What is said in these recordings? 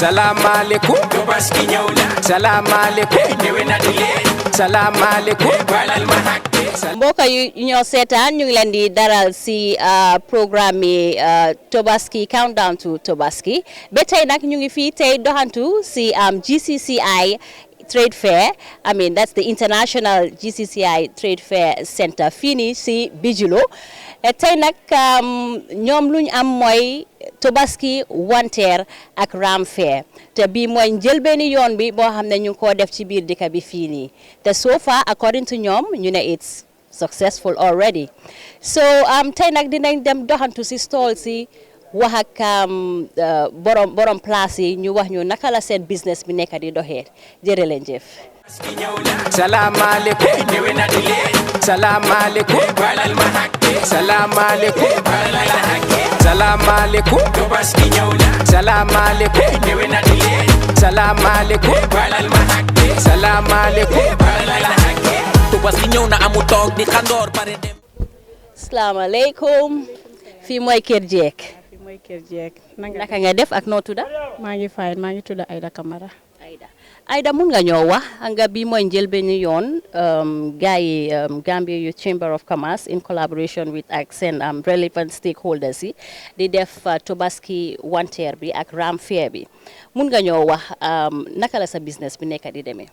salaamaaleykum Tobaski ñëw na salaamaaleykum ñëwee na di leen salaamaaleykum balal ma hakke mbokk yu ñoo seetaan ñu ngi leen di daral si programme yi Tobaski countdown to Tobaski ba tey nag ñu ngi fii tey doxantu si GCCI Trade Fair. I mean, that's the International GCCI Trade Fair Center fii nii si Bijilo tey nag ñoom lu ñu am mooy Tobaski wanteer ak Ram Fair te bii mooy njëlbeeni yoon bi boo xam ne ñu ngi koo def ci biir dëkk bi fii nii te so far according to ñoom ñu ne it's successful already so tey nag dinañ dem doxantu si stall si wax ak borom place yi ñu wax ñu naka la seen business bi nekk di doxee jërë leen jëf. salaamaaleykum ñëwee na di leen salaamaaleykum balal ma hakke salaamaaleykum balal ma hakke salaamaaleykum Tobaski ñëw na salaamaaleykum ñëwee na di leen salaamaaleykum balal ma hakke salaamaaleykum balal ma hakke Tobaski ñëw na amu toog di xandoor pare dem. salaamaaleykum fii mooy Kër Jeek. fii mooy Kër Jeek. naka nga def ak noo tudda. maa ngi fay maa ngi tudd Aida Camara. Aida mun nga ñoo wax nga bi mooy njëlbeenu yoon gars yi Gambia Youth Chamber of Commerce in collaboration with ak seen relevant stakeholders yi di def Tobaski wanteer bi ak Ram Fair bi mun nga ñoo wax naka la sa business bi nekk di demee.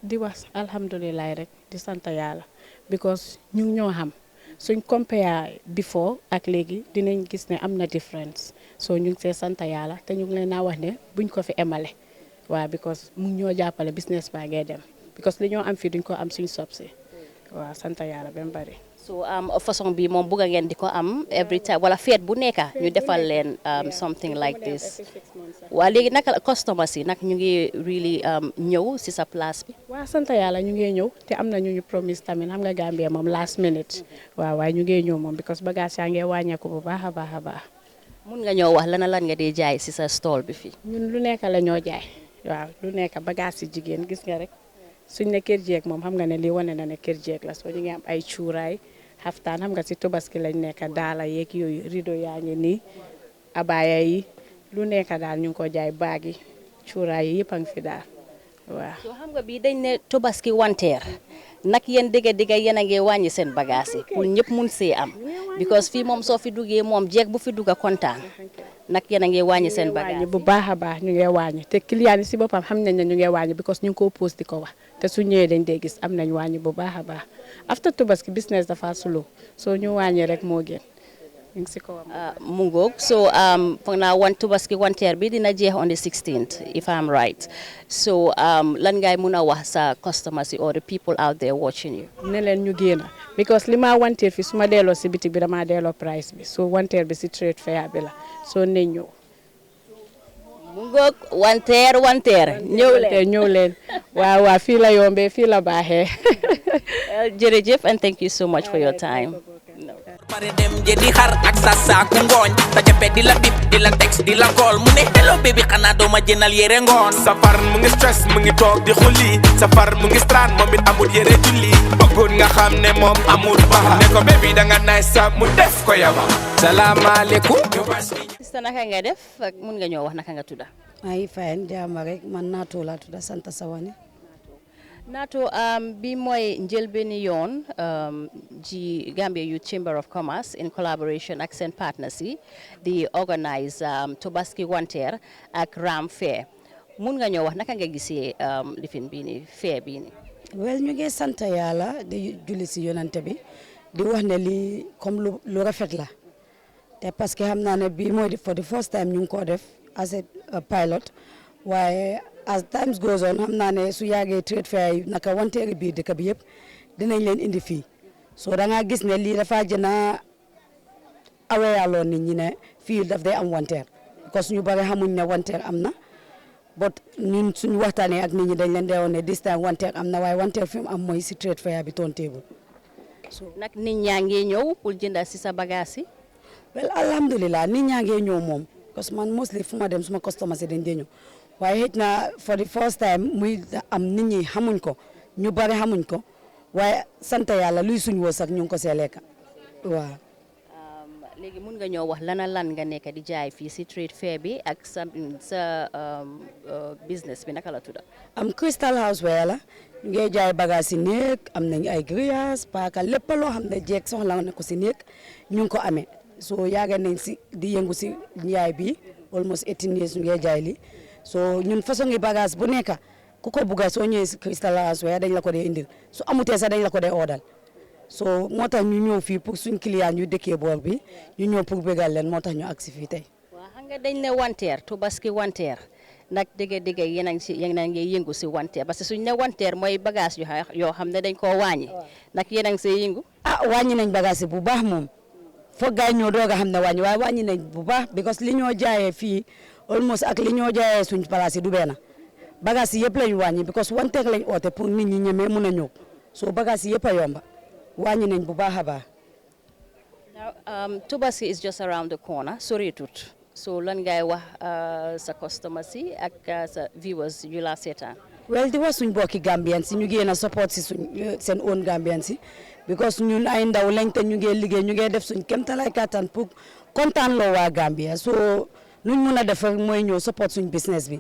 di wax alhamdulilah rek di sant yàlla because ñu ngi ñoo xam suñ compare before ak léegi dinañ gis ne am na difference so ñu ngi see sant yàlla te ñu ngi leen naa wax ne buñ ko fi emale. waaw because mu ngi ñoo jàppale business baa ngay dem because li ñoo am fii duñ ko am suñ sobsi waaw sant yàlla ba mu bari. so façon bi moom bëgg ngeen di ko am every time wala feet bu nekka ñu defal leen something like this waa léegi naka customers yi nag ñu ngi really ñëw si sa place bi. waaw sant yàlla ñu ngi ñëw te am na ñu promise tamit xam nga Gambia moom last minute waaw waaye ñu ngi ñëw moom because bagage yaa ngi wàññeeku bu baax a baax a baax. mun nga ñëw wax lan nga dee jaay si sa stall bi fii. ñun lu nekk la ñoo jaay. waaw lu nekk bagage si jigéen gis nga rek suñ ne Kër Jeek moom xam nga ne lii wane na ne Kër Jeek la soo ñu ngi am ay cuuraay xaftaan xam nga si Tobaski lañ nekk daala yeeg yooyu rido yaa ngi nii abaya yi lu nekk daal ñu ngi ko jaay baag yi cuuraay yi yëpp a ngi fi daal waaw. soo xam nga bii dañ ne Tobaski wanteer nag yéen dëgg-dëgg yéen a ngi wàññi seen bagage yi pour ñëpp mun see am because fii moom soo fi duggee moom jeeg bu fi dugga kontaan. nag yéen a ngi wàññi seen bagage bu baax a baax ñu ngi wàññi te client yi si boppam xam nañ ne ñu ngi wàññi because ñu ngi ko post di ko wax te su ñëwee dañ dee gis am nañ wàññi bu baax a baax after Tobaski business dafa slow soo ñu wàññi rek moo gën ñu ngi si kawam. mu ngoog so foog naa Tobaski wanteer bi dina jeex on the 16th if I'm right so lan ngay mun a wax sa customers yi or the people out there watching you. ne leen ñu génn because li ma wanteer fi su ma delloo si bitik bi dama delloo price bi so wanteer bi si trade fair bi la soo ne ñëw. mu ngoog wanteer ñëw leen waaw fii la yombee fii la baaxee. jërëjëf and thank you so much for your time. pare dem jëndi xar ak sa saaku ngooñ ta jape di la bip di la text di la call mu ne hello baby xanaa doo ma jëndal yére ngoon safar mu ngi stress mu ngi toog di xulli safar mu ngi strand moom it amul yére julli bëggoon nga xam ne moom amul baax ne ko baby danga nay sa mu def ko yawa salaamaaleykum sista naka nga def mun nga ñoo wax naka nga tudda. maa ngi fayen jaama rek man Natou laa tudda Santa Sawane. Natou bi mooy njëlbeeni yoon ji Gambia Youth Chamber of Commerce in collaboration ak seen partners yi di organise Tobaski wanteer ak Ram Fair mun nga ñoo wax naka nga gisee lifin bii nii fair bii nii. wel ñu ngi sant yàlla di julli si yonante bi di wax ne lii comme lu rafet la te parce que xam naa ne bii mooy for the first time ñu ngi ko def as a pilot waaye as times goes on xam naa ne su yàggee trade fair yi naka wanteeri biir dëkk bi yëpp dinañ leen indi fii so da nga gis ne lii dafa jën a aweeyaloon nit ñi ne fii daf day am wanteer parce que ñu bari xamuñ ne wanteer am na but ñun suñu waxtaanee ak nit ñi dañ leen dee woon ne this time wanteer am na waaye wanteer fi mu am mooy si trade fair bi turntable. so nag nit ñaa ngi ñëw pour jënda si sa bagage yi. well alhamdulilah nit ñaa ngi ñëw moom parce que man mostly fu ma dem suma customer si dañ dee ñëw waaye xëy na for the first time muy am nit ñi xamuñ ko ñu bari xamuñ ko waaye sant yàlla luy suñ wërsëg ñu ngi ko see lekk waaw. léegi mun nga ñoo wax lan nga nekk di jaay fii si trade fair bi ak sa business bi naka la tudda am Crystal Houseware la ñu ngi jaay bagage si néeg am nañ ay grillage paaka lépp loo xam ne jeeg soxla na ko si néeg ñu ngi ko amee so yaaga nañ si di yëngu si njaay bi almost 18 years ñu ngi jaay li so ñun façon ngi bagage bu nekk ku ko bugga soo ñëwee si Crystal Houseware dañ la ko dee indil su amutee sax dañ la ko dee oodal so moo tax ñu ñëw fii pour suñ client ñu dëkkee boor bi ñu ñëw pour bégal leen moo tax ñu agsi fii tey. waaw xam nga dañ ne wanteer Tobaski wanteer nag dëgg yéen a ngi yëngu si wanteer parce que suñ ne wanteer mooy bagage yoo xam ne dañ koo wàññi nag yéen a ngi see yëngu. wàññi nañ bagage bu baax moom foog gaay ñoo doog a xam ne wàññi waaye wàññi nañ bu baax because li ñoo jaayee fii almost ak li ñoo jaayee suñ place yi du benn bagage yi yëpp lañ wàññi because wanteer lañ oote pour nit ñi ñemee mun a ñëw so bagage yi yëpp a yomba. wàññi nañ bu baax a baax. Now Tobaski is just around the corner soreetut so lan ngay wax sa customers yi ak sa viewers yu la seetaan. well di wax suñ bokki Gambian si ñu génn a support si suñ seen own Gambian si because ñun ay ndaw lañ te ñu ngi liggéey ñu ngi def suñ kéemtalaay kattan pour kontaan loo waa Gambia so nuñ mun a def rek mooy ñëw support suñ business bi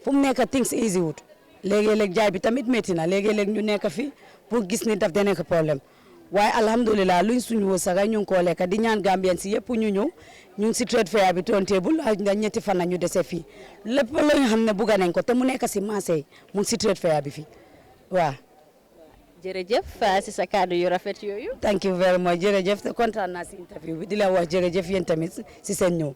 fu mu nekk things easy wut léegi-léeg jaay bi tamit métti na léegi-léeg ñu nekk fi pour gis ni daf da nekk problème. waaye alhamdulilah luñ suñu wërsëg ñu ngi koo lekk di ñaan Gambien si yëpp ñu ñëw ñu ngi si trade fair bi turntable ak nga ñetti fan ñu dese fii lépp la ñu xam ne bugg nañ ko te mu nekk si marché yi mu ngi si trade fair bi fii waaw. jërëjëf si sa kàddu yu rafet yooyu. thank you very much jërëjëf te kontaan naa si interview bi di la wax jërëjëf yéen tamit si seen ñëw.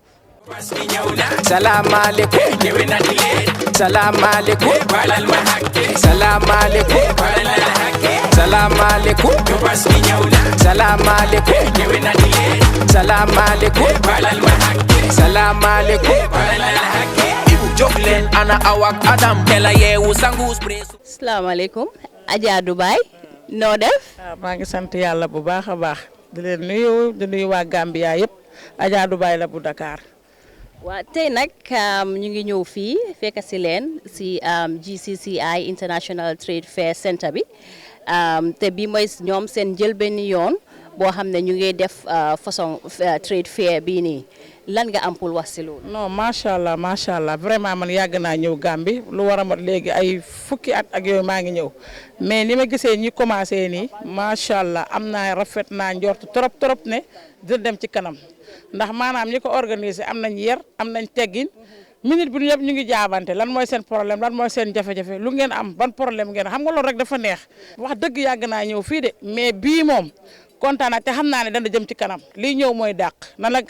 salaamaaleykum ñëwee na di leen salaamaaleykum balal ma hakke salaamaaleykum balal ma hakke salaamaaleykum Tobaski ñëw na salaamaaleykum ñëwee na di leen salaamaaleykum balal ma hakke salaamaaleykum balal ma hakke ibu jox leen ana awak adam tela yeewu sangu presu salaamaaleykum Adja Dubai noo def. maa ngi sant yàlla bu baax a baax di leen nuyu waa Gambia yëpp Adja Dubai la bu Dakar. waa tey nag ñu ngi ñëw fii fekk si leen si GCCI International Trade Fair Centre bi te bi mooy ñoom seen njëlbéen yoon boo xam ne ñu ngi def façon trade fair bii nii lan nga am pour wax si loolu. non macha allah vraiment man yàgg naa ñëw Gambie lu war a mat léegi ay fukki at ak yooyu maa ngi ñëw mais ni ma gisee ñi commencé nii macha allah am naa rafet naa njort trop ne dina dem ci kanam. ndax maanaam ñi ko organiser am nañ yar am nañ teggin minute bi ñëpp ñu ngi jaabante lan mooy seen problème lan mooy seen jafe-jafe lu ngeen am ban problème ngeen xam nga loolu rek dafa neex wax dëgg yàgg naa ñëw fii de mais bii moom kontaan naa te xam naa ne dana jëm ci kanam lii ñëw mooy dàq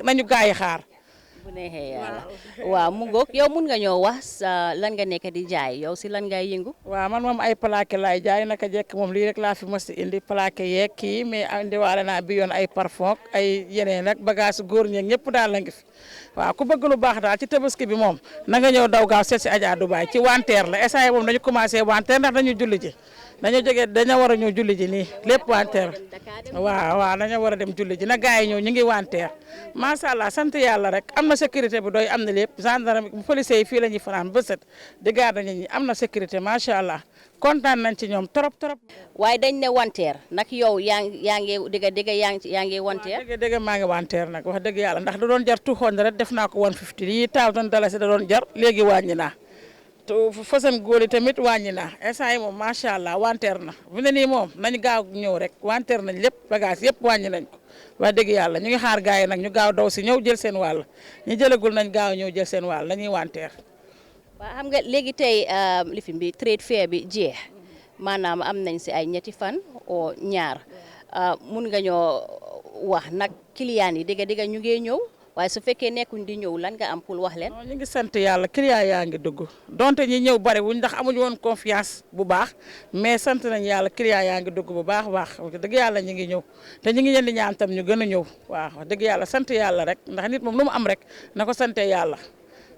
nañu gaa yi xaar. bu neexee yàlla waaw mu ngoog yow mun nga ñoo wax lan nga nekk di jaay yow si lan ngay yëngu. waaw man moom ay plaqué laay jaay naka jekk moom lii rek laa fi mos a indi plaqué yeeg kii mais indiwaale naa bi yoon ay parfum ay yeneen nag bagage góor ñeeg ñëpp daal la ngi fi waaw ku bëgg lu baax daal ci tabaski bi moom na nga ñëw daw gaaw seet si Adja Dubai ci wanteer la essayé moom dañu commencé wanteer ndax dañu julli ji dañoo war a ñëw julli ji nii lépp wanteer waaw dañoo war a dem julli ji na gars yi ñëw ñu ngi wanteer macha allah sant yàlla rek am na sécurité bi doy am na lépp gendarme police yi fii la ñuy fanaan ba set di garder nit ñi am na sécurité macha allah kontaan nañ ci ñoom trop. waaye dañ ne wanteer nag yow yaa ngi yaa ngi wanteer. dëgg maa ngi wanteer nag wax dëgg yàlla ndax da doon jar 200 def naa ko 150 yi $1000 da doon jar léegi wàññi naa. façon góor yi tamit wàññi naa instant yi moom macha allah wanteer na bu ne nii moom nañu gaaw ñëw rek wanteer nañ lépp bagage yëpp wàññi nañ ko wax dëgg yàlla ñu ngi xaar gars yi nag ñu gaaw daw si ñëw jël seen wàll ñu jëlagul nañ gaaw ñëw jël seen wàll nañuy wanteer. waaw xam nga léegi tey lifin bi trade fair bi jeex maanaam am nañ si ay ñetti fan o ñaar mun nga ñoo wax nag client yi dëgg ñu ngi ñëw. waaye su fekkee nekkuñ di ñëw lan nga am pour wax leen. ñu ngi sant yàlla client yaa ngi dugg donte ñi ñëw bari wuñ ndax amuñu woon confiance bu baax mais sant nañ yàlla client yaa ngi dugg bu baax dëgg yàlla ñu ngi ñëw te ñu ngi leen di ñaan tam ñu gën a ñëw waaw dëgg yàlla sant yàlla rek ndax nit moom lu mu am rek na ko sante yàlla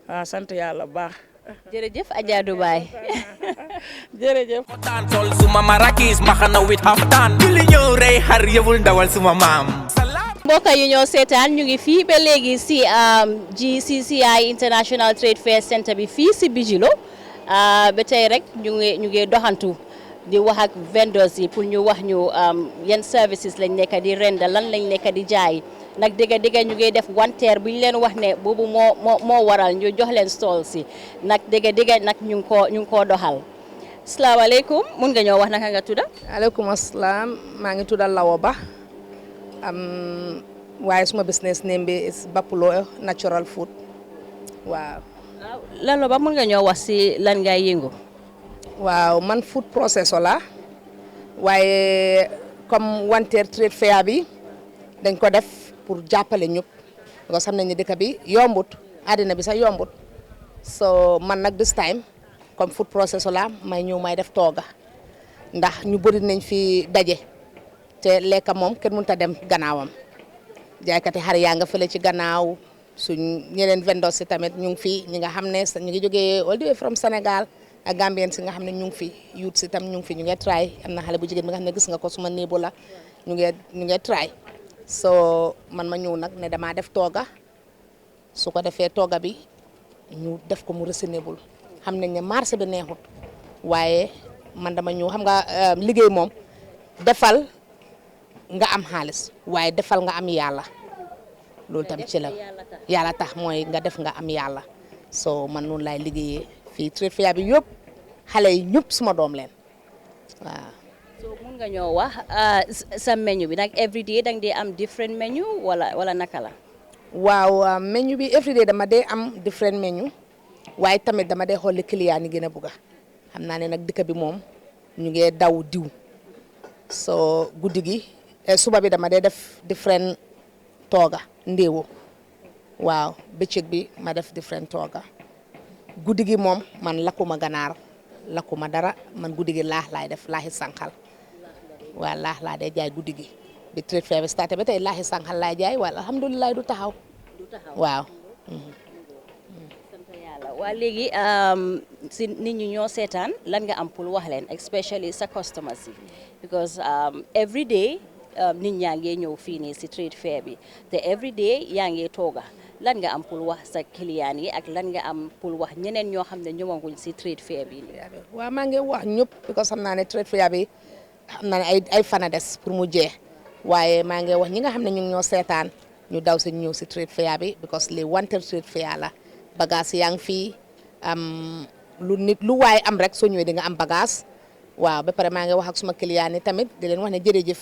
waaw sant yàlla bu baax. jërëjëf Adja Dubai. jërëjëf. taan sol suma marakis maxana wit haftaan julli ñëw rey xar yëbul ndawal suma maam. mbokk yu ñoo seetaan ñu ngi fii ba léegi si GCCI International Trade Fair Centre bi fii si Bijilo ba tey rek ñu ngi doxantu di wax ak vendors yi pour ñu wax ñu yan services lañ nekk di renda lan lañ nekk di jaay nag dëgg ñu ngi def wanteer bu ñu leen wax ne boobu moo waral ñu jox leen stall si nag dëgg nag ñu ngi koo doxal. Salaamaaleykum mun nga ñoo wax naka nga tudda. aleykum asalaam maa ngi tudda Lawo Ba waaye suma business name bi is Bapulo natural food waaw. Lalo Ba mun nga ñoo wax si lan ngay yëngu. waaw man food processor la waaye comme wanteer trade fair bi dañ ko def pour jàppale ñëpp nga xam nañ ne dëkk bi yombut àddina bi sax yombut so man nag this time comme food processor la may ñëw may def tooga ndax ñu bëri nañ fi daje te lekka moom kenn mënut a dem gannaawam jaaykati xar yaa nga fële ci gannaaw suñ ñeneen vendors si tamit ñu ngi fi ñi nga xam ne ñu ngi jógee all the way from Sénégal ak Gambien si nga xam ne ñu ngi fi youth si tam ñu ngi fi ñu ngi try am na xale bu jigéen bi nga xam ne gis nga ko suma néebu la ñu ngi try so man ma ñëw nag ne damaa def tooga su ko defee tooga bi ñu def ko mu reasonable xam nañ ne marché bi neexut waaye man dama ñëw xam nga liggéey moom defal nga am xaalis waaye defal nga am yàlla loolu tam ci la yàlla tax mooy nga def nga am yàlla so man noonu laay liggéeyee fii trade fair bi yëpp xale yi ñëpp suma doom leen waaw. so mun nga ñoo wax sa menu bi nag everyday dang dee am different menu wala naka la. waaw menu bi everyday dama dee am different menu waaye tamit dama dee xool li client yi gën a bugg xam naa ne nag dëkk bi moom ñu ngi daw diw so guddi gi suba bi dama dee def different tooga ndéewo waaw bëccëg bi ma def different tooga guddi gi moom man lakkuma ganaar lakkuma dara man guddi gi laax laay def laaxi sànqal waaw laax laa dee jaay guddi gi bi trade fair bi starté ba tey laaxi sànqal laay jaay waaye alhamdulilah du taxaw waaw. waa léegi si nit ñi ñoo seetaan lan nga am pour wax leen especially sa customers yi because every day nit ñaa ngi ñëw fii nii si trade fair bi te every day yaa ngi tooga lan nga am pour wax sa client yi ak lan nga am pour wax ñeneen ñoo xam ne ñëwaguñ si trade fair bi. waaw maa ngi wax ñëpp because xam naa ne trade fair bi xam naa ne ay fan a des pour mu jeex waaye maa ngi wax ñi nga xam ne ñu ngi ñoo seetaan ñu daw si ñëw si trade fair bi because li wanted trade fair la. bagage yaa ngi fii lu waay am rek soo ñëwee di nga am bagage waaw ba pare maa ngi wax ak suma client yi tamit di leen wax ne jërëjëf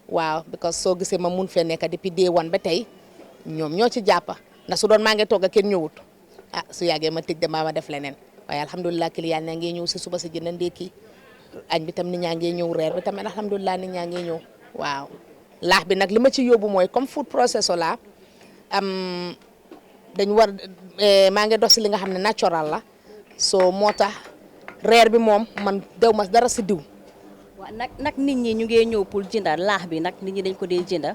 waaw because soo gisee ma mun fee nekk depuis day one ba tey ñoom ñoo ci jàppa ndax su doon maa ngi toog a kenn ñëwut su yàggee ma tëj ma def leneen waaye alhamdulilah client ñaa ngi ñëw si suba si jënd ndékki añ bi tam nit ñaa ngi ñëw reer bi tamit alhamdulilah nit ñaa ngi ñëw waaw laax bi nag li ma ci yóbbu mooy comme food processor la dañ war maa ngi dox si li nga xam ne natural la so moo tax reer bi moom man dew ma dara si diw. waaw nag nit ñi ñu ngi ñëw pour jënda laax bi nag nit ñi dañ ko dee jënda.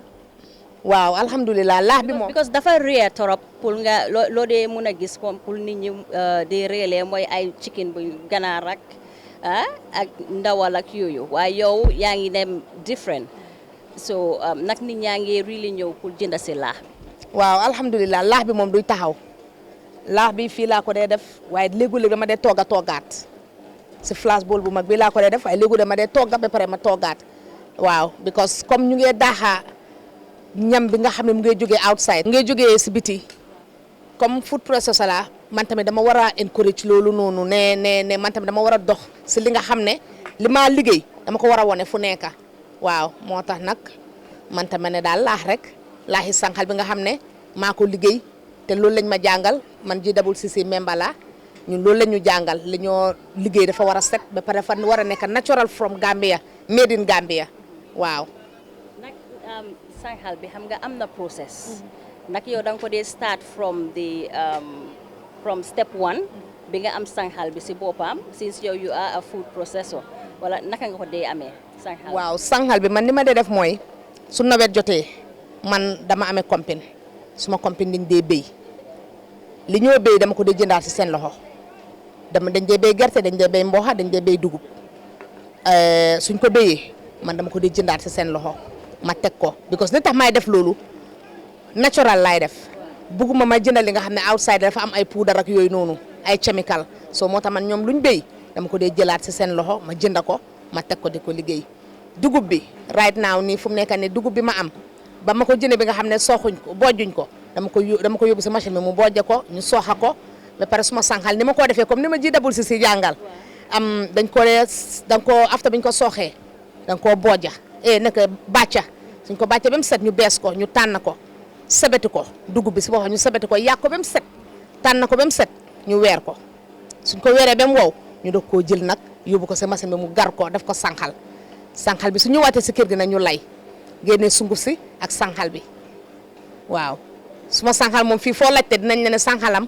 waaw alhamdulilah laax bi moom. because dafa réer torop pour nga loo dee mun a gis comme pour nit ñi dee réelee mooy ay chicken bu ganaar ak ndawal ak yooyu waaye yow yaa ngi dem different so nag nit ñaa ngi really ñëw pour jënda si laax bi. waaw alhamdulilah laax bi moom duy taxaw laax bi fii laa ko dee def waaye léegu-léeg dama dee toogaat si flash bowl bu mag bi laa ko dee def waaye léegu dama dee togga ba pare ma toogaat waaw because comme ñu ngi daaxa ñam bi nga xam ne mu ngi jógee outside mu ngi jógee si biti comme food processor la man tamit dama war a encourage loolu noonu ne man tamit dama war a dox si li nga xam ne li ma liggéey dama ko war a wone fu nekk waaw moo tax nag man tamit ne daal laax rek laaxi sànqal bi nga xam ne maa ko liggéey te loolu lañ ma jàngal man GCC member la ñun loolu la ñu jàngal li ñoo liggéey dafa war a set ba pare dafa war a nekk natural from Gambia made in Gambia waaw. nag sànqal bi xam nga am na process. nag yow da nga ko dee start from step one bi nga am sànqal bi si boppam since yow you are a food processor wala naka nga ko dee amee sànqal. waaw sànqal bi man ni ma dee def mooy su nawet jotee. man dama amee compine suma compine dañ dee béy li ñoo béy dama ko dee jëndaat si seen loxo dañ dee béy gerte dañ dee béy mboxa dañ dee béy dugub suñ ko béyee man dama ko dee jëndaat si seen loxo ma teg ko because li tax may def loolu natural laay def bugguma ma jëndal li nga xam ne outside dafa am ay poudre ak yooyu noonu ay chemical so moo tax man ñoom luñ béy dama ko dee jëlaat si seen loxo ma jënda ko ma teg ko di ko liggéey dugub bi right now nii fu mu nekk nii dugub bi ma am ba ma ko jëne bi nga xam ne sooxuñ ko bojjuñ ko dama ko yóbbu si machine bi mu bojje ko ñu sooxa ko ba pare suma sànqal ni ma ko defee comme ni ma ji dabul si jàngal dañ ko afta biñ ko sooxee dañ koo bojja naka bàcca suñ ko bàcca ba mu set ñu bees ko ñu tànn ko sebeti ko dugub bi si boppam ñu sebeti ko yàq ko ba mu set tànn ko ba mu set ñu weer ko suñ ko weeree ba mu wow ñu doog koo jël nag yóbbu ko si machine bi mu gar ko def ko sànqal bi su ñëwaatee si kër gi nag ñu lay génnee sunguf si ak sànqal bi waaw suma sànqal moom fii foo laajte dinañ ne sànqalam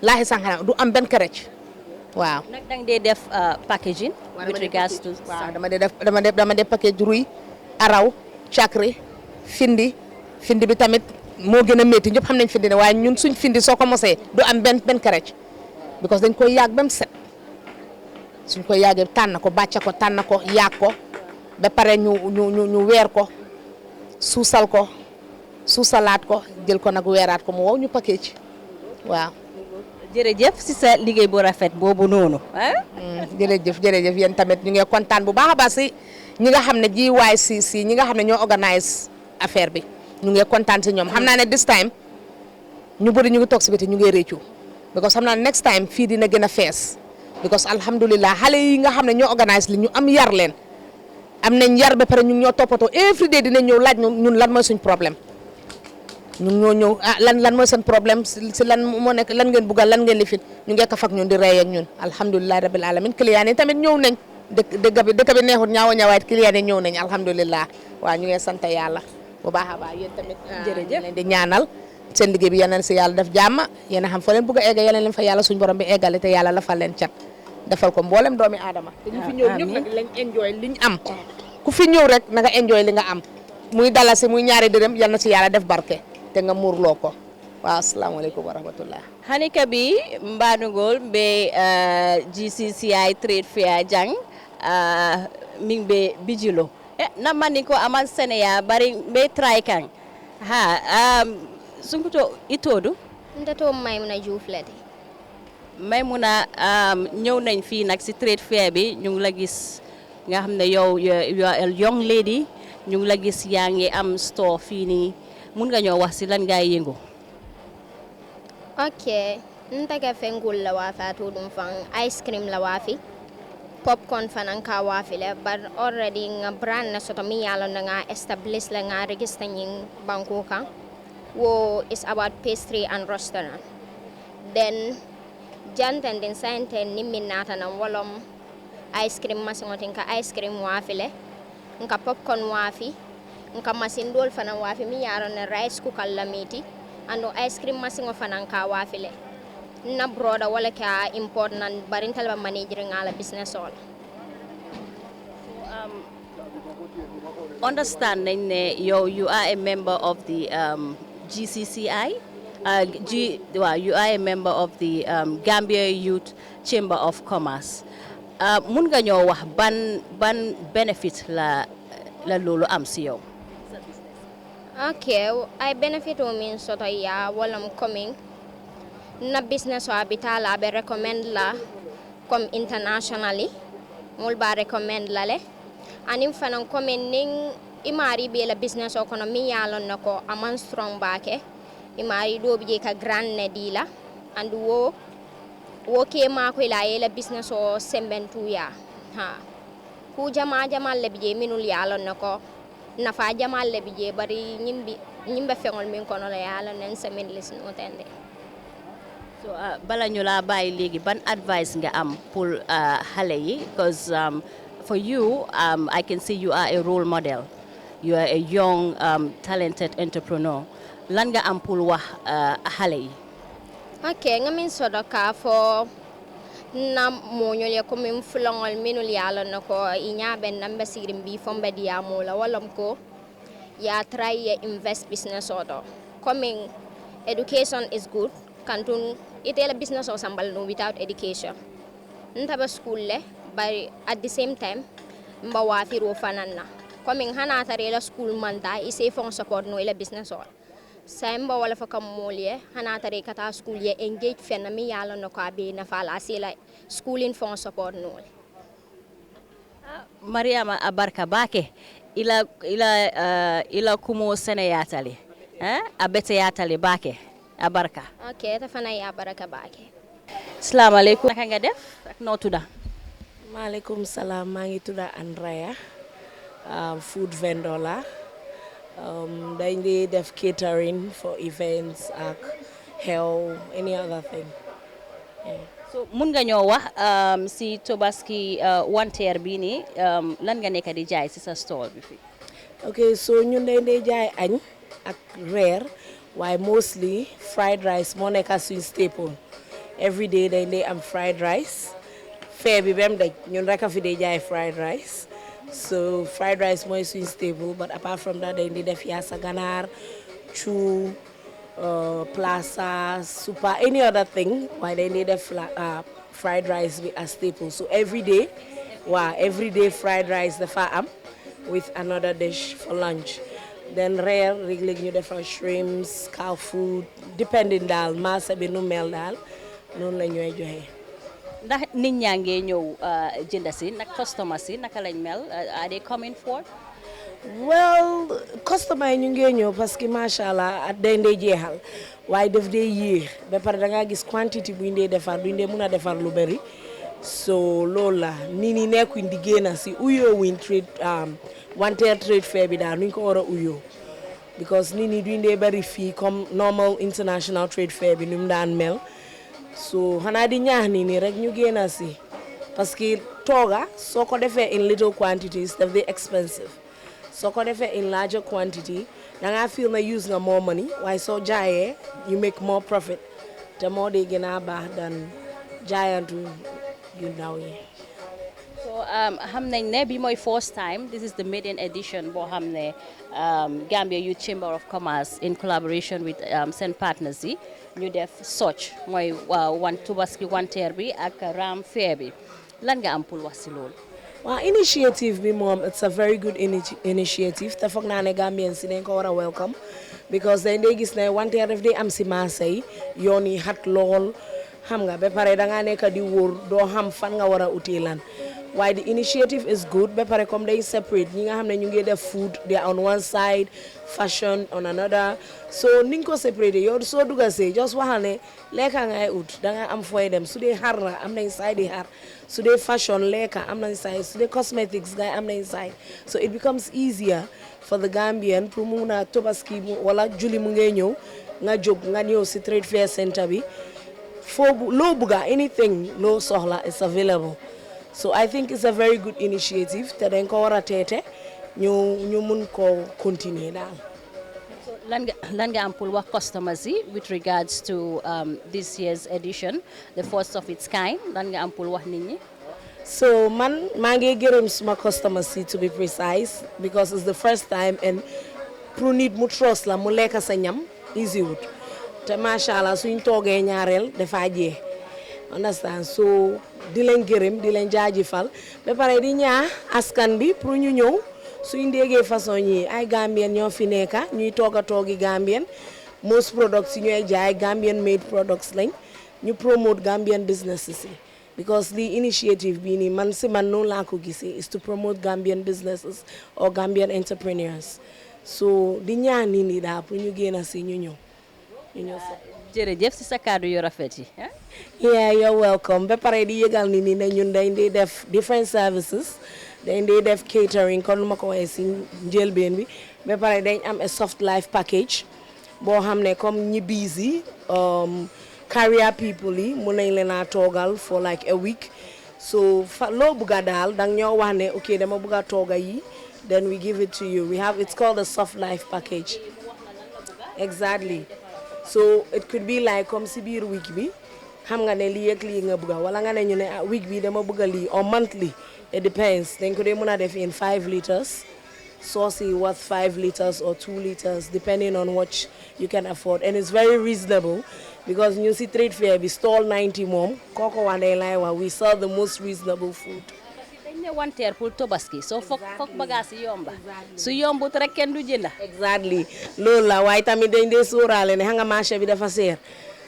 laaxi sànqalam du am benn kërëc waaw. nag dang dee def packaging. with regards to waaw dama def package ruy araw cakri findi bi tamit moo gën a métti ñëpp xam nañ findi ne waaye ñun suñ findi soo ko mosee du am benn kërëc because dañ koy yàgg ba mu set suñ koy yàggee tànn ko bàcca ko tànn ko yàgg ko ba pare ñu weer ko suusal ko suusalaat ko jël ko nag weeraat ko mu wow ñu package waaw. jërëjëf si sa liggéey bu rafet boobu noonu. jërëjëf yéen tamit ñu ngi kontaan bu baax a baax si ñi nga xam ne GYCC ñi nga xam ne ñoo organise affaire bi ñu ngi kontaan si ñoom xam naa ne this time ñu bëri ñu ngi toog si biti ñu ngi réccu because xam naa ne next time fii dina gën a fees because alhamdulilah xale yi nga xam ne ñoo organise li ñu am yar leen am nañ yar ba pare ñu ngi ñoo toppatoo every day dinañ ñëw laaj ñun lan mooy suñ problème. ñu ñoo ñëw lan mooy seen problème si lan moo nekk lan ngeen buggal lan ngeen lifin ñu ngi kaf ak ñun di rey ak ñun alhamdulilah rabbil alamin client yi tamit ñëw nañ dëkk bi neexut ñaawaat client yi ñëw nañ alhamdulilah waaw ñu ngi sant yàlla bu baax a baax yéen tamit jërëjëf leen di ñaanal seen liggéey bi yal na si yàlla def jàmm yéen a xam fa leen bugg a egga yal na leen fa yàlla suñu borom bi eggale te yàlla la fa leen cat defal ko mboolem doomi aadama te ñu fi ñëw ñëpp nag lañ enjoy liñ am ku fi ñëw rek na nga enjoy li nga am muy dalasi muy ñaari dërëm yal na si yàlla def barke te nga muurloo ko waaw asalaamaaleykum wa rahmatullah hanika bi mbanugol be GCCI trade fair jang min be bijilo na mani ko aman seneya bari be try kan sunkuto itodu ndato Maymuna Juuf la de Maymuna ñëw nañ fii nag si trade fair bi ñu ngi la gis nga xam ne yow young lady ñu ngi la gis yaa ngi am store fii nii mun nga ñoo wax si lan ngay yëngu. ok ntaga fengul la waafi atu dum fan ice cream la waafi popcorn fanan ka waafi le but already nga brand na soto mi yalo nga establish la nga register ñing banko kan wo is about pastry and restaurant then jantan din sainten ni minata na wolom ice cream masingotin ka ice cream waafi le nka popcorn waafi nka masin dol fana waafi mi yaro na rice cooker la miti ando ice cream masin o fana ka waafi le na broda wala ka import nan barintal ba manager ngala business all understanding ne you are a member of the GCCI you are a member of the Gambia Youth Chamber of Commerce mun nga ñoo wax ban benefit la loolu am si yow. Okay, I benefit min soto ya walam coming na business wa bitala be recommend la comme internationally mul ba recommend la le anim fanan coming ning imari be la business o kono mi yalon nako aman strong baake imari do bi ka grand ne dila and wo ke ma ko la yela business o sembentu ya ku jama le bi minul yalon nako nafa jamal le bije bari ñimbe fengol min kono la yalla nen semaine lis no tende so bala ñu la bàyyi léegi ban advice nga am pour xale yi because for you I can see you are a role model you are a young talented entrepreneur lan nga am pour wax xale yi. ok nga min sodoka fo na moñol ya ko min fulongol minul yalla nako iñabe nambe sirim bi fombe diya mola walam ko ya try ya invest business odo coming education is good kantun itela business o sambal no without education ntaba school le but at the same time mba wafiro fananna coming hana tare la school manta ise fon support no ila business o Samba wala fa kam molye hana tare kata school ye engage fenna mi yalla no ko be na fala sila school in fond support no Mariama abarka bake ila kumo sene yatali abete yatali bake abarka. Ok tafana ya baraka bake. Assalamu alaikum. Naka nga def ak noo tudda? Maaleykum salaam maa ngi tudda Andrea food vendor la dañ di def catering for events ak xew any other thing. So mun nga ñoo wax si Tobaski wanteer bi nii lan nga nekk di jaay si sa stall bi fii. ok so ñun dañ di jaay añ ak reer waaye mostly fried rice moo nekk suñ staple every day dañ di am fried rice fee bi bem daj ñun rek a fi di jaay fried rice so fried rice mooy suñ staple but apart from that dañ di def yaasa ganaar cu plaza super any other thing waaye dañ di def fried rice bi as staple so every day fried rice dafa am with another dish for lunch then reer léeg-léeg ñu defar shrimps cow food depending daal marché bi nu mel daal noonu la ñooy joxe. ndax nit ñaa ngee ñëw jënd si nag customers si naka lañ mel are they coming for? well customer yi ñu ngee ñëw parce que macha allah at day ndey jeexal waaye daf dee yéex ba pare da ngaa gis quantity buñ dee defar duñ dee mun a defar lu bëri so loolu la nit ñi nekkuñ di génn si uyoo wuñ trade wanteer trade fair bi daal nuñ ko war a uyoo because nit ñi duñ dee bëri fii comme normal international trade fair bi nu mu daan mel so xanaa di ñaax nit ñi rek ñu génn si parce que tooga soo ko defee in little quantities daf dee expensive soo ko defee in larger quantity da ngaa feel na use nga more money waaye soo jaayee you make more profit te moo dee gën a baax dan jaayantu yu ndaw yi. so xam nañ ne bi mooy first time this is the maiden edition boo xam ne Gambia Youth Chamber of Commerce in collaboration with seen partners yi ñu def soch mooy Tobaski wanteer bi ak ram fair bi lan nga am pour wax si loolu. waaw initiative bi moom it's a very good initiative te foog naa ne Gambien si dañ ko war a welcome because dañ dee gis ne wanteer daf dee am si marché yi yoon yi xat lool xam nga ba pare da ngaa nekk di wóor doo xam fan nga war a uti lan waaye the initiative is good ba pare comme day separate ñi nga xam ne ñu ngi def food they are on one side fashion on another so ni nga ko separate yow soo dugga see just waxal ne lekka ngay ut da nga am fooy dem su dee xar la am nañ side di xar su dee fashion lekka am nañ side su dee cosmetics ngay am nañ side so it becomes easier for the Gambian pour mu mun a Tobaski wala julli mu ngay ñëw nga jóg nga ñëw si trade fair center bi foo loo bugga anything loo soxla is available so I think it's a very good initiative te dañ ko war a teete ñu mun ko continuer daal. so lan nga am pour wax customers yi with regards to this year's edition the first of its kind lan nga am pour wax nit ñi. so man maa ngi gërëm suma customers yi to be precise because it's the first time and pour nit mu trust la mu lekk sa ñam easy wut te macha allah suñ toogee ñaareel dafa jeex understand so di leen gërëm di leen jaajëfal ba pare di ñaax askan bi pour ñu ñëw suñ déggee façon yi ay Gambien ñoo fi nekka ñuy toogi Gambien most products yi ñooy jaay Gambian made products lañ ñu promote Gambian businesses yi because the initiative bi nii man noonu laa ko gisee is to promote Gambian businesses or Gambian entrepreneurs so di ñaax nit ñi daal pour ñu génn si ñu ñëw jërëjëf si sa kàddu yu rafet yi. yeah you're welcome ba pare di yëgal nit ñi ne ñun dañ di def different services dañ di def catering kon ma ko waxee si njëlbeen bi ba pare dañ am a soft life package boo xam ne comme ñi busy career people yi mun nañ leen a toogal for like a week so loo bugga daal dang ñoo wax ne ok dama bugga tooga yi then we give it to you it's called a soft life package exactly so it could be like comme si biir week bi xam nga ne lii ak lii nga bugga wala nga ne ñu ne week bi dama bugga lii or monthly it depends dañ ko dee mën a def in 5 liters sauce yi worth 5 liters or 2 liters depending on what you can afford and it's very reasonable because ñu si trade fair bi stall 90 moom kooko wandee lay wax we sell the most reasonable food. dañ ne wanteer pour Tobaski so foog bagage yi yomba su yombut rek kenn du jënda. exactly loolu la waaye tamit dañ dee sóoraale ne xam nga marché bi dafa seer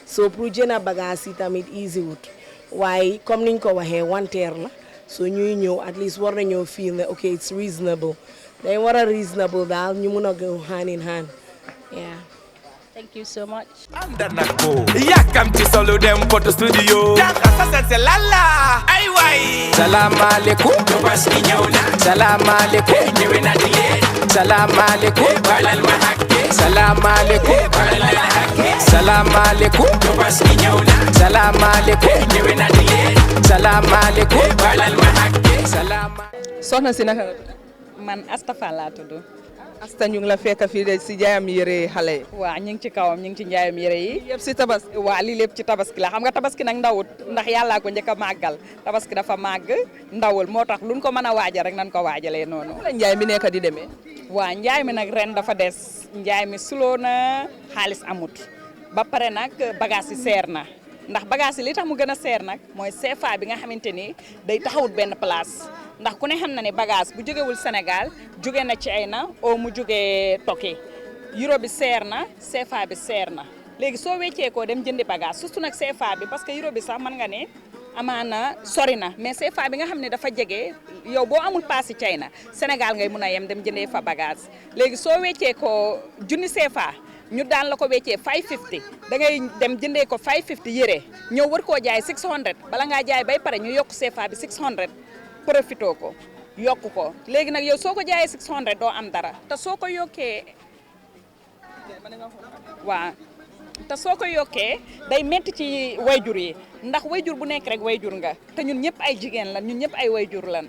so pour jënd bagage yi tamit easy wut waaye comme niñ ko waxee wanteer la so ñuy ñëw at least war nañoo feel ne ok it's reasonable dañ war a reasonable daal ñu mun a go hand in hand yeah. Thank you so much. Andanako yakamti solo dem photo studio jaka sasa lala ay way salam alaikum Tobaski ñëw na salam alaikum ñëwé na di leen salam alaikum balal ma hakke salam alaikum balal ma hakke salam alaikum Tobaski ñëw na salam alaikum ñëwé na di leen salam alaikum balal ma hakke salam. Soxna si naka man Astafa laa tudd. Asta ñu ngi la fekk fii de si jaayam yére xale yi. waaw ñu ngi ci kawam ñu ngi ci njaayam yére yi. yëpp si tabaski. waaw lii lépp ci tabaski la xam nga tabaski nag ndawut ndax yàllaa ko njëkk a màggal tabaski dafa màgg ndawul moo tax luñ ko mën a waajal rek nañ ko waajalee noonu. la njaay mi nekk di demee. waaw njaay mi nag ren dafa des njaay mi suloo na xaalis amut ba pare nag bagage yi seer na ndax bagage yi li tax mu gën a seer nag mooy CFA bi nga xamante ni day taxawut benn place. ndax ku ne xam na ne bagage bu jógewul Sénégal jóge na China o mu jógee Toki euro bi seer na CFA bi seer na léegi soo weccee koo dem jëndi bagage surtout nag CFA bi parce que euro bi sax mën nga ne amaana sori na mais CFA bi nga xam ne dafa jege yow boo amul paasi China Sénégal ngay mun a yem dem jëndee fa bagage léegi soo weccee ko junni CFA ñu daan la ko weccee 550 da ngay dem jëndee ko 550 yére ñëw war koo jaay 600 bala ngaa jaay bay pare ñu yokk CFA bi 600 profito ko yokk ko léegi nag yow soo ko jaayee 600 doo am dara te soo ko yokkee waaw te soo ko yokkee day metti ci wayjur yi ndax wayjur bu nekk rek wayjur nga te ñun ñëpp ay jigéen lan ñun ñëpp ay wayjur lan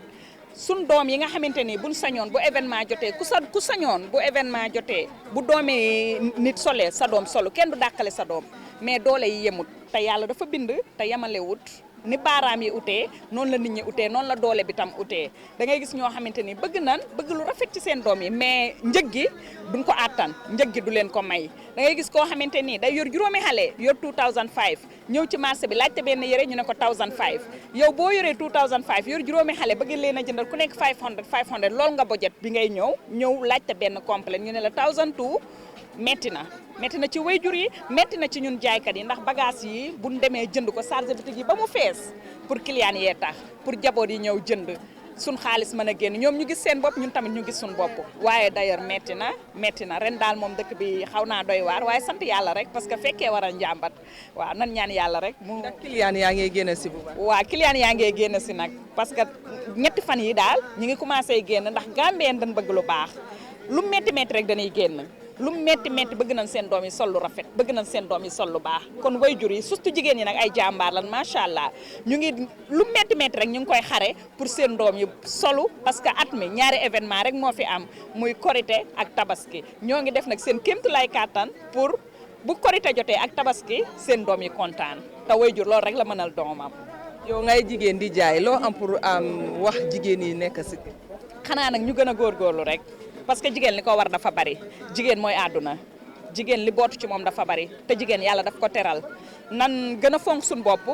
sun doom yi nga xamante ni buñ sañoon bu événement jotee ku sañoon bu événement jotee bu doomee nit solee sa doom solo kenn du dàqale sa doom mais doole yi yemut te yàlla dafa bind te yemalewut ni baaraam yi utee noonu la nit ñi utee noonu la doole bi tam utee da ngay gis ñoo xamante ni bëgg lu rafet ci seen doom yi mais njëg gi duñ ko àttan njëg gi du leen ko may da ngay gis koo xamante ni day yor juróomi xale yor 2005 ñëw ci marché bi laajte benn yére ñu ne ko 1005 yow boo yoree 2005 yor juróomi xale bëgg leen a jëndal ku nekk 500 loolu nga budget bi ngay ñëw laajte benn complet ñu ne la 1002 metti na ci wayjur yi metti na ci ñun jaaykat yi ndax bagage yi buñ demee jënd ko chargé bitig yi ba mu fees pour client yee tax pour jaboot yi ñëw jënd suñ xaalis mën a génn ñoom ñu gis seen bopp ñun tamit ñu gis suñ bopp waaye d'ailleurs metti na ren daal moom dëkk bi xaw naa doy waar waaye sant yàlla rek parce que fekkee war a njàmbat waaw nan ñaan yàlla rek mu ndax client yaa ngi génn si bu baax waaw client yaa ngi génn si nag parce que ñetti fan yi daal ñu ngi commencé génn ndax Gambien dañ bëgg lu baax lu metti rek dañuy génn lu metti bëgg nañ seen doom yi sol lu rafet bëgg nañ seen doom yi sol lu baax kon wayjur yi surtout jigéen ñi nag ay jàmbaar lan macha allah ñu ngi lu metti rek ñu ngi koy xare pour seen doom yi solu parce que at mi ñaari événement rek moo fi am muy korité ak tabaski ñoo ngi def nag seen kéemtu lay kàttan pour bu korité jotee ak tabaski seen doom yi kontaan te wayjur loolu rek la mënal doomam. yow ngay jigéen di jaay loo am pour wax jigéen yi nekk si. xanaa nag ñu gën a góorgóorlu rek. parce que jigéen li ko war dafa bari jigéen mooy àdduna jigéen li bootu ci moom dafa bari te jigéen yàlla daf ko teral nan gën a fonk suñu bopp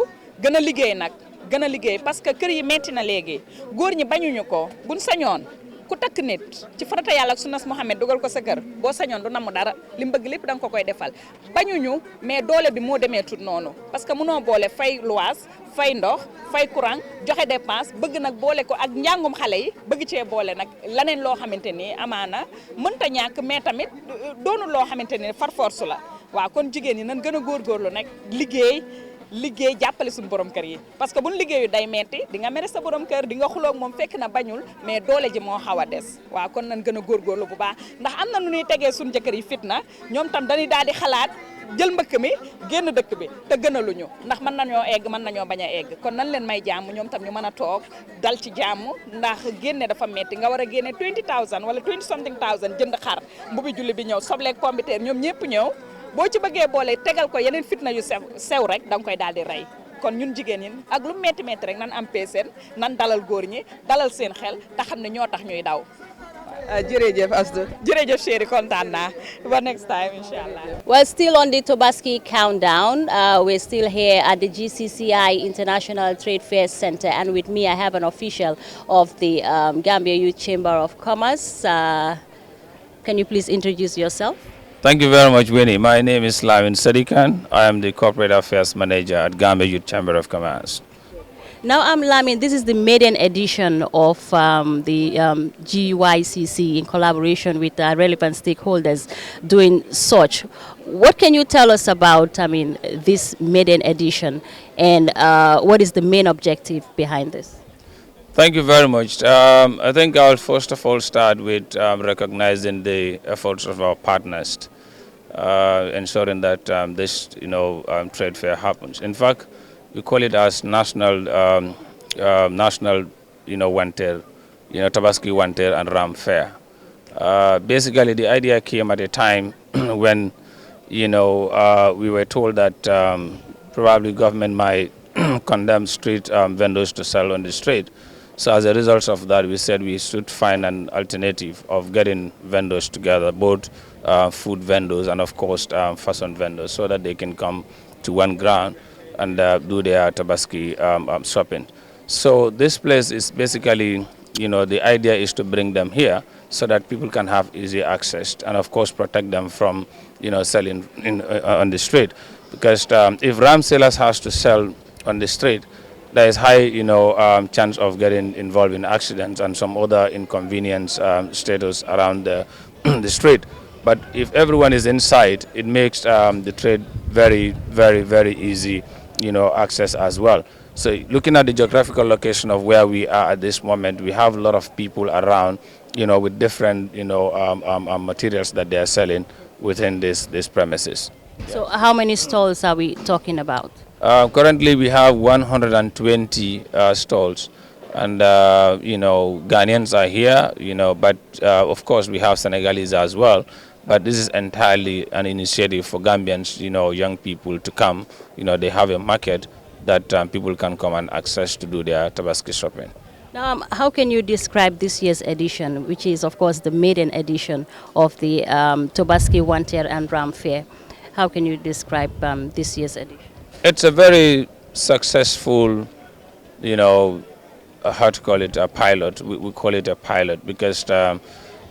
gën a liggéey nag gën a liggéey parce que kër yi metti na léegi góor ñi bañuñu ko buñ sañoon ku takk nit ci farata yàlla ak sunnas Muhammad dugal ko sa kër boo sañoon du namu dara li mu bëgg lépp da nga ko koy defal bañuñu mais doole bi moo demee tut noonu parce que mënoo boole fay luwaas fay ndox fay courant joxe dépense bëgg nag boole ko ak njàngum xale yi bëgg cee boole nag laneen loo xamante ni amaana mënta ñàkk mais tamit doonul loo xamante ni far force la waaw kon jigéen ñi nan gën a góorgóorlu nag liggéey jàppale suñu borom kër yi parce que buñ liggéeyu day metti di nga mere sa borom kër di nga xuloog moom fekk na bañul mais doole ji moo xaw a des waaw kon nan gën a góorgóorlu bu baax ndax am na nu ñuy tegee suñu jëkkër yi fitna ñoom tam dañuy daal di xalaat jël mbëkk mi génn dëkk bi te gënaluñu ndax mën nañoo egg mën nañoo bañ a egg kon nan leen may jàmm ñoom tam ñu mën a toog dal ci jàmm ndax génne dafa metti nga war a génne 20,000 wala 20 something thousand jënd xar mbubi julli bi ñëw sobleeg pombiteer ñoom ñëpp ñëw boo ci bëggee boole tegal ko yeneen fitna yu sew rek da nga koy daal di rey kon ñun jigéen ñi ak lu metti rek nan am peeseen nan dalal góor ñi dalal seen xel te xam ne ñoo tax ñuy daw. jërëjëf Astou. jërëjëf chéri kontaan naa ba next time inshallah. Well, still on the Tobaski countdown, we're still here at the GCCI International Trade Fair Center, and with me I have an official of the Gambia Youth Chamber of Commerce. Can you please introduce yourself? Thank you very much, Winnie. My name is Lavin Sadikan. I am the Corporate Affairs Manager at Gambia Youth Chamber of Commerce. Now, Lamin, this is the maiden edition of the GYCC in collaboration with relevant stakeholders doing such. What can you tell us about, this maiden edition, and what is the main objective behind this? Thank you very much. I think I'll first of all start with recognizing the efforts of our partners, ensuring that this, trade fair happens. In fact, we call it as national, Wanter, Tobaski Wanter and Ram Fair. Basically, the idea came at a time when, we were told that probably government might condemn street vendors to sell on the street. So as a result of that, we said we should find an alternative of getting vendors together, both food vendors and, of course, fashion vendors, so that they can come to one ground and do their Tobaski shopping. So this place is basically, the idea is to bring them here so that people can have easy access and, of course, protect them from, selling on the street. Because if ram sellers has to sell on the street, there is high, chance of getting involved in accidents and some other inconvenience status around the street. But if everyone is inside, it makes the trade very, very, very easy, access as well. So looking at the geographical location of where we are at this moment, we have a lot of people around, with different, materials that they are selling within this premises. So how many stalls are we talking about? Currently, we have 120 stalls, and Ghanaians are here. But of course, we have Senegalese as well. But this is entirely an initiative for Gambians, young people to come. They have a market that people can come and access to do their Tobaski shopping. Now, how can you describe this year's edition, which is, of course, the maiden edition of the Tobaski Wanter and Ram Fair? How can you describe this year's edition? It's a very successful, how to call it, a pilot. We call it a pilot because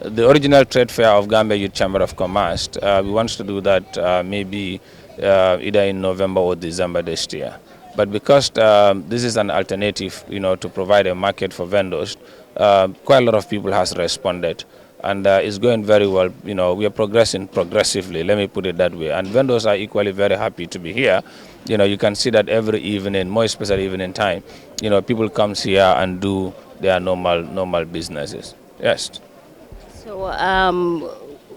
the original trade fair of Gambia Youth Chamber of Commerce, we want to do that maybe either in November or December this year. But because this is an alternative, to provide a market for vendors, quite a lot of people has responded. And it's going very well. We are progressing progressively, let me put it that way. And vendors are equally very happy to be here. You can see that every evening, more especially evening time, people come here and do their normal businesses. Yes. So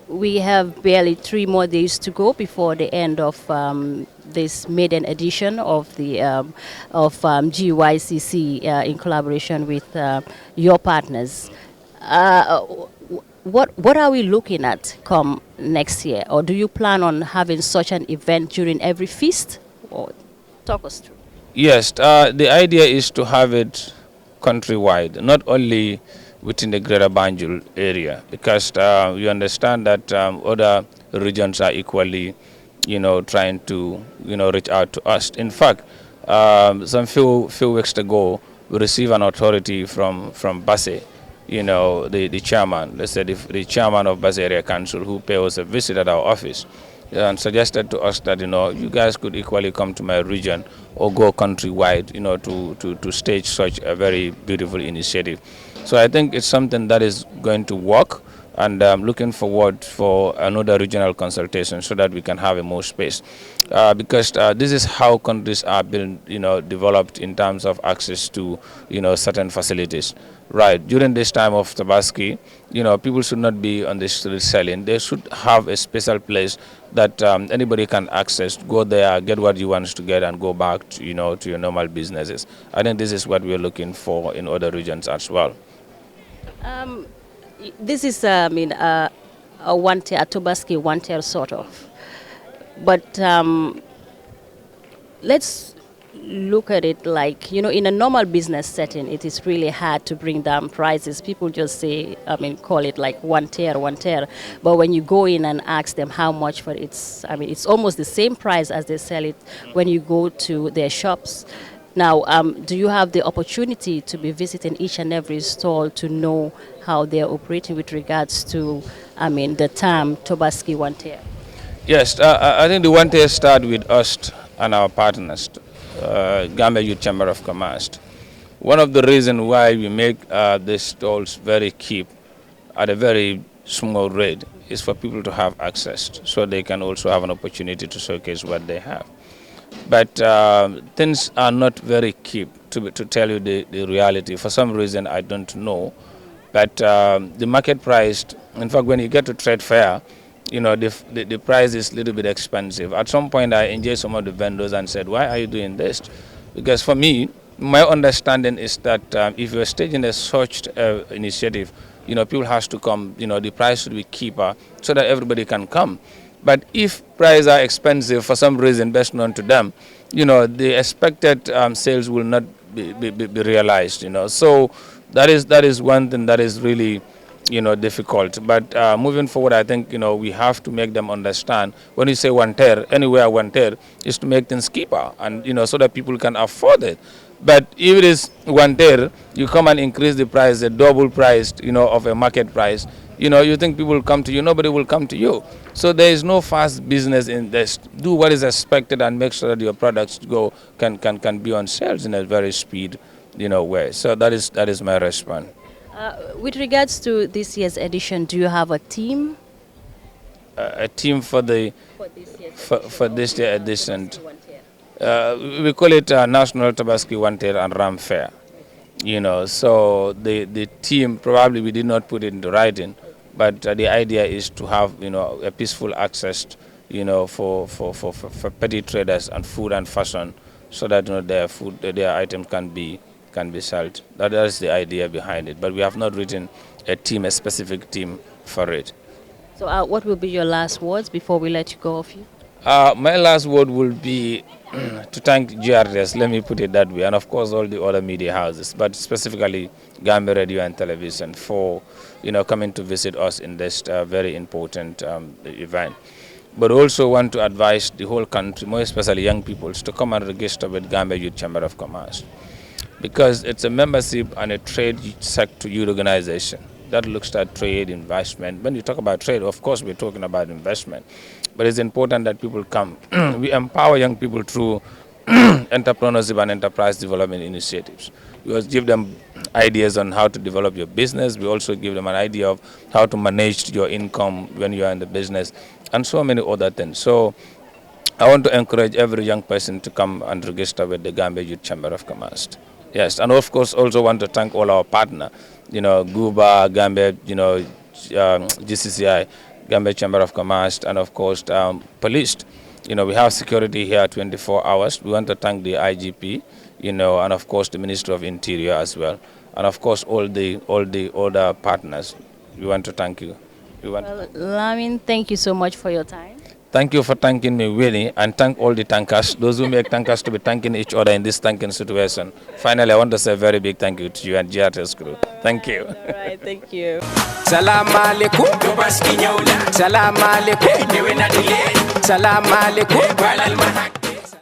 we have barely 3 more days to go before the end of this maiden edition of the GYCC in collaboration with your partners. What are we looking at come next year? Or do you plan on having such an event during every feast? Or talk us through. Yes, the idea is to have it countrywide, not only within the Greater Banjul area, because we understand that other regions are equally, trying to, reach out to us. In fact, some few weeks ago, we received an authority from Basse, the chairman. They said if the chairman of Basse Area Council, who paid us a visit at our office, and suggested to us that, you guys could equally come to my region or go countrywide, to stage such a very beautiful initiative. So I think it's something that is going to work, and I'm looking forward for another regional consultation so that we can have a more space. Because this is how countries are being, developed in terms of access to, certain facilities. Right, during this time of Tobaski, people should not be on the street selling. They should have a special place that anybody can access, go there, get what you want to get, and go back to, to your normal businesses. I think this is what we are looking for in other regions as well. This is, a Tobaski Wanter sort of. But let's look at it like, in a normal business setting, it is really hard to bring down prices. People just say, call it like Wanter. But when you go in and ask them how much for it, it's almost the same price as they sell it when you go to their shops. Now, do you have the opportunity to be visiting each and every stall to know how they're operating with regards to, the term Tobaski Wanter? Yes, I think the Wanter started with us and our partners, Gambia Youth Chamber of Commerce. one of the reasons why we make these stalls very cheap at a very small rate is for people to have access, so they can also have an opportunity to showcase what they have. But things are not very cheap, to tell you the reality. For some reason, I don't know. But the market price, in fact, when you get to trade fair, you know, the price is a little bit expensive. At some point, I engaged some of the vendors and said, why are you doing this? Because for me, my understanding is that if you're staging a such initiative, you know, people have to come, you know, the price should be cheaper so that everybody can come. But if prices are expensive for some reason best known to them, you know, the expected sales will not be realized, you know. So that is one thing that is really, you know, difficult. But moving forward, I think, you know, we have to make them understand when you say wanter, anywhere wanter is to make things cheaper, and, you know, so that people can afford it. But if it is wanter, you come and increase the price, the double price, you know, of a market price, you know, you think people will come to you, nobody will come to you. So there is no fast business in this. Do what is expected and make sure that your products can be on sales in a very speed, you know, way. So that is my response. With regards to this year's edition, do you have a team? A team for this year edition. We call it National Tobaski Wanted and Ram Fair. You know, so the team, probably we did not put it into writing, but the idea is to have, you know, a peaceful access, you know, for petty traders and food and fashion, so that, you know, their items can be sold. That is the idea behind it. But we have not written a specific team for it. So what will be your last words before we let you go off you? My last word will be to thank GRTS, let me put it that way, and of course all the other media houses, but specifically Gambia Radio and Television for, you know, coming to visit us in this very important event. But also want to advise the whole country, more especially young people, to come and register with Gambia Youth Chamber of Commerce, because it's a membership and a trade sector youth organization that looks at trade, investment. When you talk about trade, of course we're talking about investment. But it's important that people come. We empower young people through entrepreneurship and enterprise development initiatives. We also give them ideas on how to develop your business. We also give them an idea of how to manage your income when you are in the business, and so many other things. So I want to encourage every young person to come and register with the Gambia Youth Chamber of Commerce. Yes, and of course also want to thank all our partners, you know, GUBA, Gambia, you know, GCCI, Gambia Chamber of Commerce, and of course police. You know, we have security here 24 hours. We want to thank the IGP, you know, and of course the Ministry of Interior as well, and of course all the other partners. We want to thank you. Lamin, thank you so much for your time. Thank you for thanking me, Winnie, and thank all the tankers, those who make tankers to be thanking each other in this tanking situation. Finally, I want to say a very big thank you to you and GRTS crew. Thank you. All right, thank you. Salam alaikum, Tobaski nyawla. Salam alaikum, dewe na dile. Salam alaikum, walal mahak.